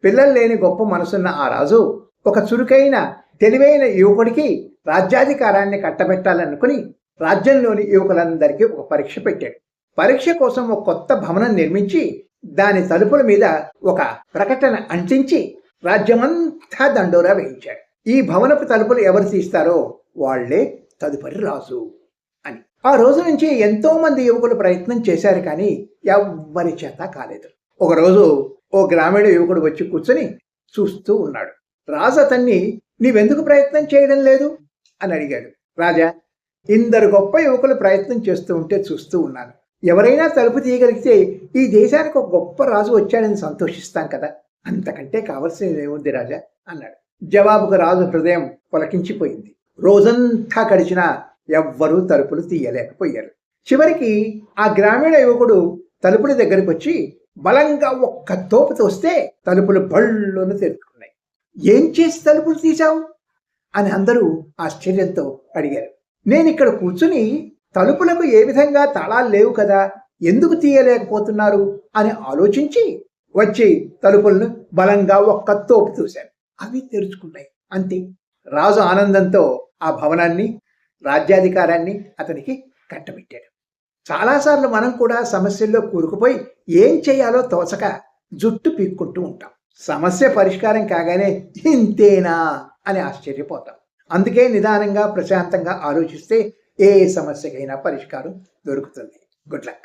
పిల్లలు లేని గొప్ప మనసున్న ఆ రాజు ఒక చురుకైన తెలివైన యువకుడికి రాజ్యాధికారాన్ని కట్టబెట్టాలనుకుని రాజ్యంలోని యువకులందరికీ ఒక పరీక్ష పెట్టాడు. పరీక్ష కోసం ఒక కొత్త భవనం నిర్మించి దాని తలుపుల మీద ఒక ప్రకటన అంటించి రాజ్యమంతా దండోరా వేయించాడు. ఈ భవనపు తలుపులు ఎవరు తీస్తారో వాళ్లే తదుపరి రాజు అని. ఆ రోజు నుంచి ఎంతో మంది యువకులు ప్రయత్నం చేశారు, కానీ ఎవ్వరి చేత కాలేదు. ఒకరోజు ఓ గ్రామీణ యువకుడు వచ్చి కూర్చొని చూస్తూ ఉన్నాడు. రాజు అతన్ని, నీవెందుకు ప్రయత్నం చేయడం లేదు అని అడిగాడు. రాజా, ఇందరు గొప్ప యువకులు ప్రయత్నం చేస్తూ ఉంటే చూస్తూ ఉన్నాను. ఎవరైనా తలుపు తీయగలిగితే ఈ దేశానికి ఒక గొప్ప రాజు వచ్చాడని సంతోషిస్తాం కదా, అంతకంటే కావలసినది ఏముంది రాజా అన్నాడు. జవాబుకు రాజు హృదయం పులకించిపోయింది. రోజంతా గడిచినా ఎవ్వరూ తలుపులు తీయలేకపోయారు. చివరికి ఆ గ్రామీణ యువకుడు తలుపుల దగ్గరికి వచ్చి బలంగా ఒక్క తోపు తోస్తే తలుపులు బళ్ళును తెరుచుకున్నాయి. ఏం చేసి తలుపులు తీశావు అని అందరూ ఆశ్చర్యంతో అడిగారు. నేను ఇక్కడ కూర్చుని తలుపులకు ఏ విధంగా తాళాలు లేవు కదా, ఎందుకు తీయలేకపోతున్నారు అని ఆలోచించి వచ్చి తలుపులను బలంగా ఒక్క తోపు తోశాను. అవి తెరుచుకున్నాయి, అంతే. రాజు ఆనందంతో ఆ భవనాన్ని, రాజ్యాధికారాన్ని అతనికి కట్టబెట్టాడు. చాలాసార్లు మనం కూడా సమస్యల్లో కూరుకుపోయి ఏం చేయాలో తోచక జుట్టు పీక్కుంటూ ఉంటాం. సమస్య పరిష్కారం కాగానే ఇంతేనా అని ఆశ్చర్యపోతాం. అందుకే నిదానంగా ప్రశాంతంగా ఆలోచిస్తే ఏ సమస్యకైనా పరిష్కారం దొరుకుతుంది. Good luck.